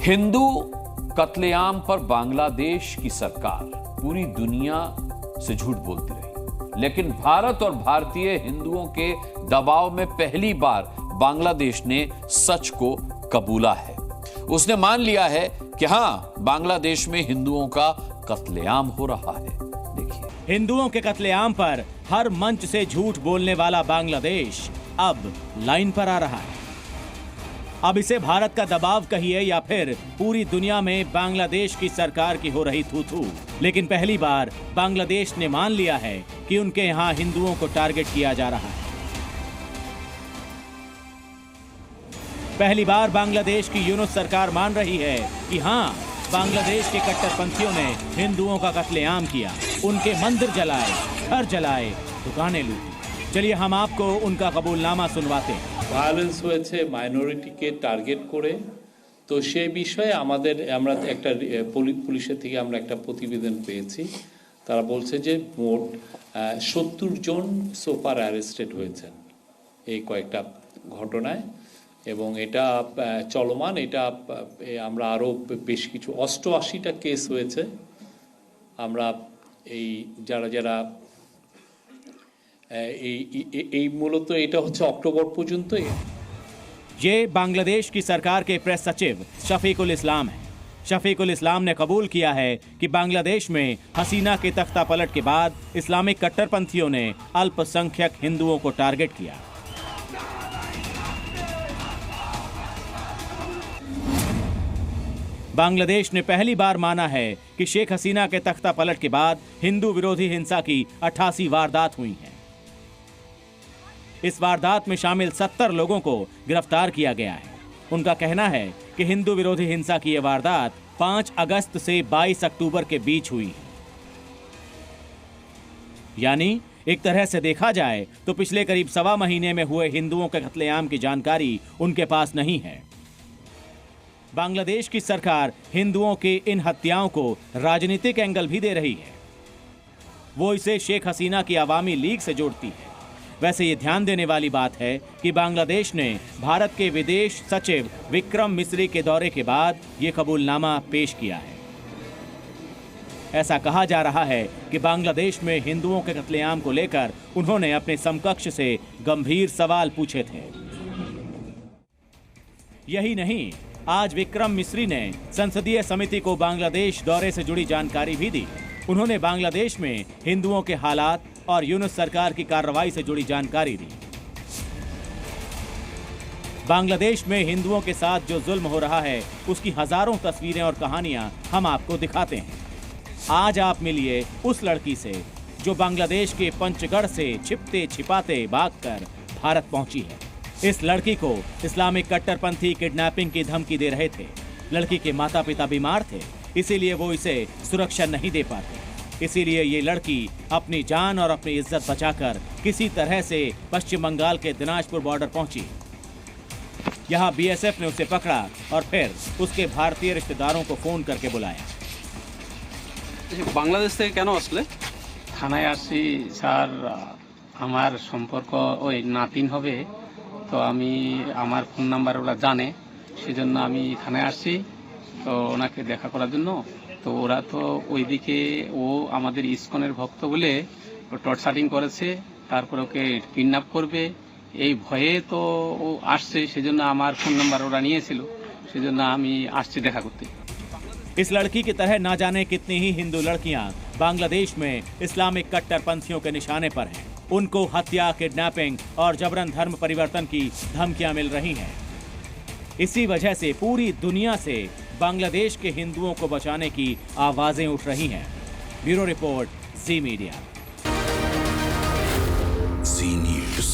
हिंदू कत्लेआम पर बांग्लादेश की सरकार पूरी दुनिया से झूठ बोलती रही, लेकिन भारत और भारतीय हिंदुओं के दबाव में पहली बार बांग्लादेश ने सच को कबूला है। उसने मान लिया है कि हां, बांग्लादेश में हिंदुओं का कत्लेआम हो रहा है। देखिए, हिंदुओं के कत्लेआम पर हर मंच से झूठ बोलने वाला बांग्लादेश अब लाइन पर आ रहा है। अब इसे भारत का दबाव कहिए या फिर पूरी दुनिया में बांग्लादेश की सरकार की हो रही थू-थू, लेकिन पहली बार बांग्लादेश ने मान लिया है कि उनके यहां हिंदुओं को टारगेट किया जा रहा है। पहली बार बांग्लादेश की यूनुस सरकार मान रही है कि हां, बांग्लादेश के कट्टरपंथियों ने हिंदुओं का कत्लेआम किया, उनके मंदिर जलाए, घर जलाए, दुकानें लूटी। चलिए हम आपको उनका कबूलनामा सुनवाते हैं। ভায়োলেন্স হয়েছে মাইনরিটিকে টার্গেট করে, তো সেই বিষয়ে আমরা একটা পুলিশের থেকে আমরা একটা প্রতিবেদন পেয়েছি। তারা বলছে যে মোট 70 জন সোফার অ্যারেস্টেড হয়েছেন এই কয়েকটা ঘটনায়, এবং এটা চলমান। এটা আমরা আরও বেশ কিছু 88টা কেস হয়েছে। আমরা এই যারা मूलत এটা হচ্ছে অক্টোবর পর্যন্ত। ये बांग्लादेश की सरकार के प्रेस सचिव शफीकुल इस्लाम है। शफीकुल इस्लाम ने कबूल किया है कि बांग्लादेश में हसीना के तख्ता पलट के बाद इस्लामिक कट्टरपंथियों ने अल्पसंख्यक हिंदुओं को टारगेट किया। बांग्लादेश ने पहली बार माना है कि शेख हसीना के तख्ता पलट के बाद हिंदू विरोधी हिंसा की 88 वारदात हुई हैं। इस वारदात में शामिल 70 लोगों को गिरफ्तार किया गया है। उनका कहना है कि हिंदू विरोधी हिंसा की यह वारदात 5 अगस्त से 22 अक्टूबर के बीच हुई है। यानी एक तरह से देखा जाए तो पिछले करीब 1.25 महीने में हुए हिंदुओं के कत्लेआम की जानकारी उनके पास नहीं है। बांग्लादेश की सरकार हिंदुओं के इन हत्याओं को राजनीतिक एंगल भी दे रही है। वो इसे शेख हसीना की अवामी लीग से जोड़ती है। वैसे ये ध्यान देने वाली बात है कि बांग्लादेश ने भारत के विदेश सचिव विक्रम मिस्री के दौरे के बाद ये कबूलनामा पेश किया है। ऐसा कहा जा रहा है कि बांग्लादेश में हिंदुओं के कत्लेआम को लेकर उन्होंने अपने समकक्ष से गंभीर सवाल पूछे थे। यही नहीं, आज विक्रम मिस्री ने संसदीय समिति को बांग्लादेश दौरे से जुड़ी जानकारी भी दी। उन्होंने बांग्लादेश में हिंदुओं के हालात और यूनुस सरकार की कार्रवाई से जुड़ी जानकारी दी। बांग्लादेश में हिंदुओं के साथ जो जुल्म हो रहा है उसकी हजारों तस्वीरें और कहानियां हम आपको दिखाते हैं। आज आप मिलिए उस लड़की से जो बांग्लादेश के पंचगढ़ से छिपते छिपाते भागकर भारत पहुंची है। इस लड़की को इस्लामिक कट्टरपंथी किडनैपिंग की धमकी दे रहे थे। लड़की के माता पिता बीमार थे, इसीलिए वो इसे सुरक्षा नहीं दे पाते। इसीलिए ये लड़की अपनी जान और अपनी इज्जत बचाकर किसी तरह से पश्चिम बंगाल के दिनाजपुर बॉर्डर पहुंची। यहाँ बीएसएफ ने उसे पकड़ा और फिर उसके भारतीय रिश्तेदारों को फोन करके बुलाया। बांग्लादेश से क्या असले থানায় আসছি স্যার, আমার সম্পর্ক ওই নাতিন হবে, তো আমি আমার ফোন নাম্বার ওরা জানে, সেজন্য আমি থানায় আসছি তো ওনাকে দেখা করার জন্য। তো ওরা তো ওইদিকে ও আমাদের ইসকনের ভক্ত বলে টর্চারিং করেছে, তারপর ওকে কিডন্যাপ করবে এই ভয়ে তো ও আসছে, সেজন্য আমার ফোন নাম্বার ওরা নিয়েছিল, সেজন্য আমি আসছি দেখা করতে। इस लड़की की तरह ना जाने कितनी ही हिंदू लड़कियां बांग्लादेश में इस्लामिक कट्टरपंथियों के निशाने पर हैं। उनको हत्या, किडनैपिंग और जबरन धर्म परिवर्तन की धमकियां मिल रही हैं। इसी वजह से पूरी दुनिया से बांग्लादेश के हिंदुओं को बचाने की आवाजें उठ रही हैं। ब्यूरो रिपोर्ट, जी मीडिया। जी न्यूज़।